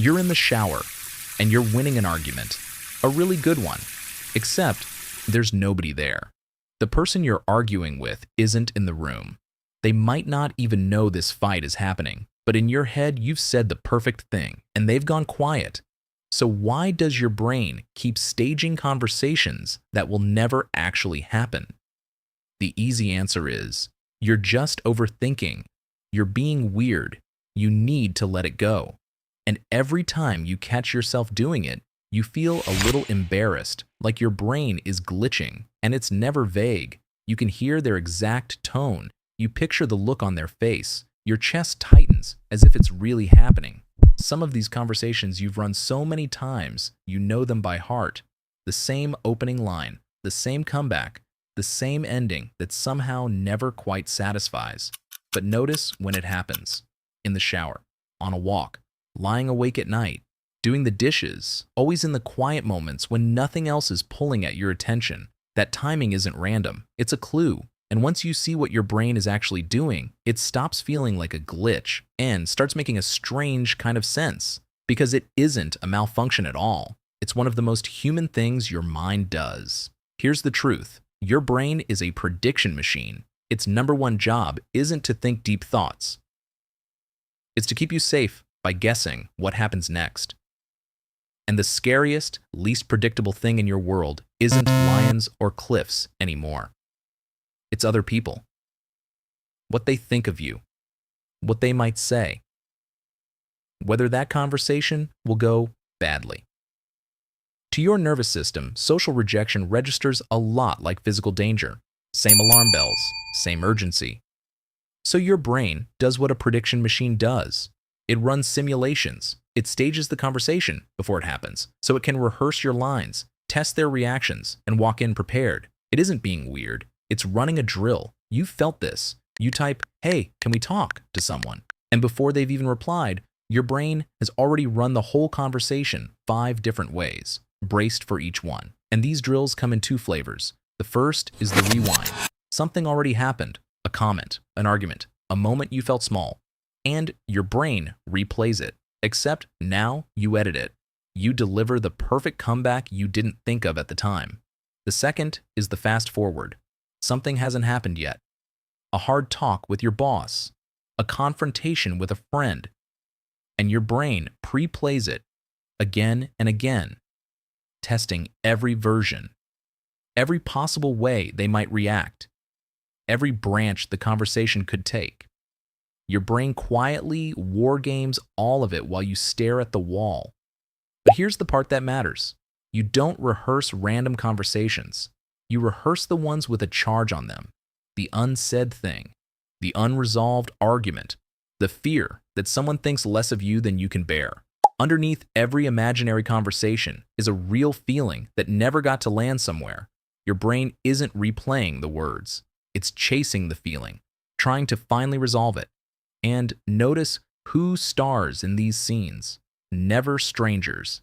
You're in the shower, and you're winning an argument, a really good one, except there's nobody there. The person you're arguing with isn't in the room. They might not even know this fight is happening, but in your head you've said the perfect thing, and they've gone quiet. So why does your brain keep staging conversations that will never actually happen? The easy answer is, you're just overthinking. You're being weird. You need to let it go. And every time you catch yourself doing it, you feel a little embarrassed, like your brain is glitching, and it's never vague. You can hear their exact tone. You picture the look on their face. Your chest tightens as if it's really happening. Some of these conversations you've run so many times, you know them by heart. The same opening line, the same comeback, the same ending that somehow never quite satisfies. But notice when it happens. In the shower, on a walk, lying awake at night, doing the dishes, always in the quiet moments when nothing else is pulling at your attention. That timing isn't random, it's a clue. And once you see what your brain is actually doing, it stops feeling like a glitch and starts making a strange kind of sense. Because it isn't a malfunction at all. It's one of the most human things your mind does. Here's the truth. Your brain is a prediction machine. Its number one job isn't to think deep thoughts. It's to keep you safe by guessing what happens next. And the scariest, least predictable thing in your world isn't lions or cliffs anymore. It's other people. What they think of you. What they might say. Whether that conversation will go badly. To your nervous system, social rejection registers a lot like physical danger. Same alarm bells, same urgency. So your brain does what a prediction machine does. It runs simulations. It stages the conversation before it happens, so it can rehearse your lines, test their reactions, and walk in prepared. It isn't being weird. It's running a drill. You've felt this. You type, "Hey, can we talk?" to someone. And before they've even replied, your brain has already run the whole conversation 5 different ways, braced for each one. And these drills come in 2 flavors. The first is the rewind. Something already happened. A comment, an argument, a moment you felt small. And your brain replays it. Except now you edit it. You deliver the perfect comeback you didn't think of at the time. The second is the fast forward. Something hasn't happened yet. A hard talk with your boss. A confrontation with a friend. And your brain pre-plays it again and again, testing every version, every possible way they might react, every branch the conversation could take. Your brain quietly war games all of it while you stare at the wall. But here's the part that matters. You don't rehearse random conversations. You rehearse the ones with a charge on them. The unsaid thing. The unresolved argument. The fear that someone thinks less of you than you can bear. Underneath every imaginary conversation is a real feeling that never got to land somewhere. Your brain isn't replaying the words. It's chasing the feeling, trying to finally resolve it. And notice who stars in these scenes. Never strangers.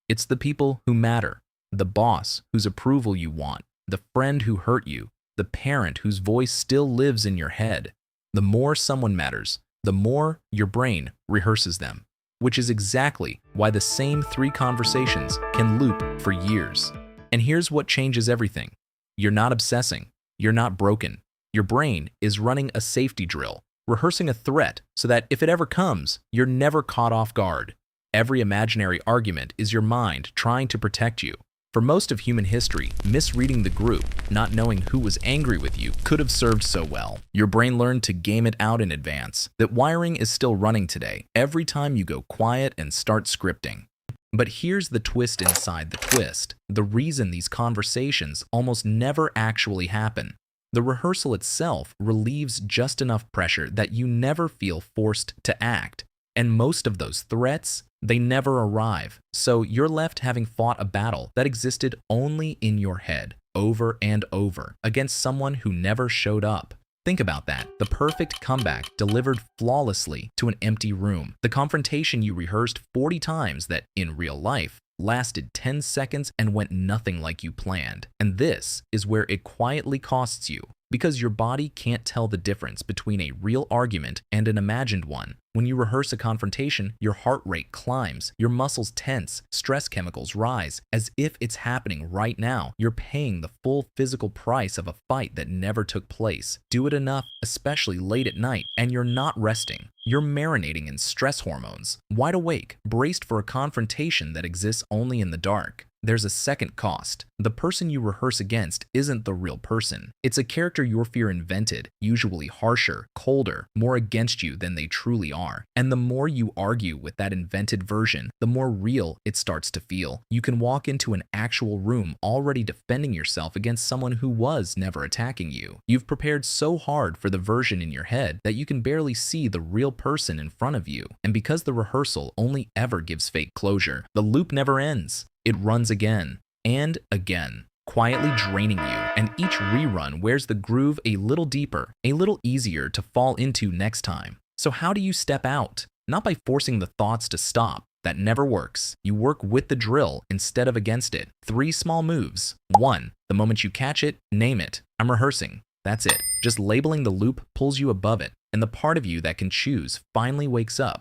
It's the people who matter. The boss whose approval you want. The friend who hurt you. The parent whose voice still lives in your head. The more someone matters, the more your brain rehearses them. Which is exactly why the same 3 conversations can loop for years. And here's what changes everything. You're not obsessing. You're not broken. Your brain is running a safety drill, rehearsing a threat so that if it ever comes, you're never caught off guard. Every imaginary argument is your mind trying to protect you. For most of human history, misreading the group, not knowing who was angry with you, could have served so well. Your brain learned to game it out in advance. That wiring is still running today, every time you go quiet and start scripting. But here's the twist inside the twist. The reason these conversations almost never actually happen. The rehearsal itself relieves just enough pressure that you never feel forced to act. And most of those threats, they never arrive. So you're left having fought a battle that existed only in your head, over and over, against someone who never showed up. Think about that. The perfect comeback delivered flawlessly to an empty room. The confrontation you rehearsed 40 times that, in real life, lasted 10 seconds, and went nothing like you planned. And this is where it quietly costs you, because your body can't tell the difference between a real argument and an imagined one. When you rehearse a confrontation, your heart rate climbs, your muscles tense, stress chemicals rise, as if it's happening right now. You're paying the full physical price of a fight that never took place. Do it enough, especially late at night, and you're not resting. You're marinating in stress hormones, wide awake, braced for a confrontation that exists only in the dark. There's a second cost. The person you rehearse against isn't the real person. It's a character your fear invented, usually harsher, colder, more against you than they truly are. And the more you argue with that invented version, the more real it starts to feel. You can walk into an actual room already defending yourself against someone who was never attacking you. You've prepared so hard for the version in your head that you can barely see the real person in front of you. And because the rehearsal only ever gives fake closure, the loop never ends. It runs again and again, quietly draining you, and each rerun wears the groove a little deeper, a little easier to fall into next time. So how do you step out? Not by forcing the thoughts to stop. That never works. You work with the drill instead of against it. 3 small moves. 1. The moment you catch it, name it. I'm rehearsing. That's it. Just labeling the loop pulls you above it, and the part of you that can choose finally wakes up.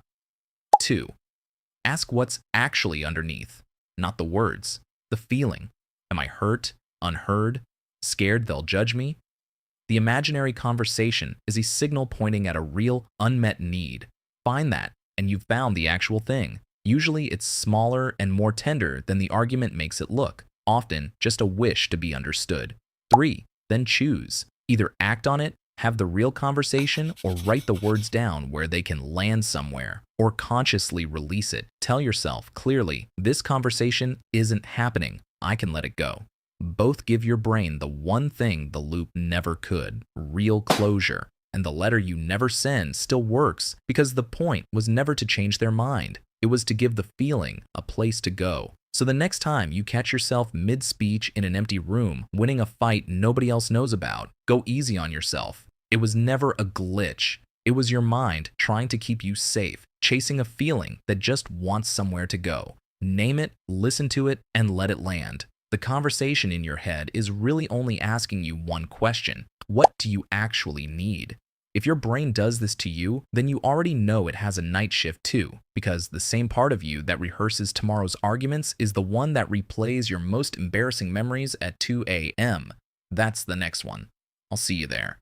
2. Ask what's actually underneath. Not the words, the feeling. Am I hurt, unheard, scared they'll judge me? The imaginary conversation is a signal pointing at a real, unmet need. Find that, and you've found the actual thing. Usually it's smaller and more tender than the argument makes it look, often just a wish to be understood. 3. Then choose. Either act on it, have the real conversation, or write the words down where they can land somewhere, or consciously release it. Tell yourself clearly, this conversation isn't happening. I can let it go. Both give your brain the one thing the loop never could, real closure. And the letter you never send still works because the point was never to change their mind. It was to give the feeling a place to go. So the next time you catch yourself mid-speech in an empty room, winning a fight nobody else knows about, go easy on yourself. It was never a glitch. It was your mind trying to keep you safe, chasing a feeling that just wants somewhere to go. Name it, listen to it, and let it land. The conversation in your head is really only asking you one question. What do you actually need? If your brain does this to you, then you already know it has a night shift too, because the same part of you that rehearses tomorrow's arguments is the one that replays your most embarrassing memories at 2 a.m. That's the next one. I'll see you there.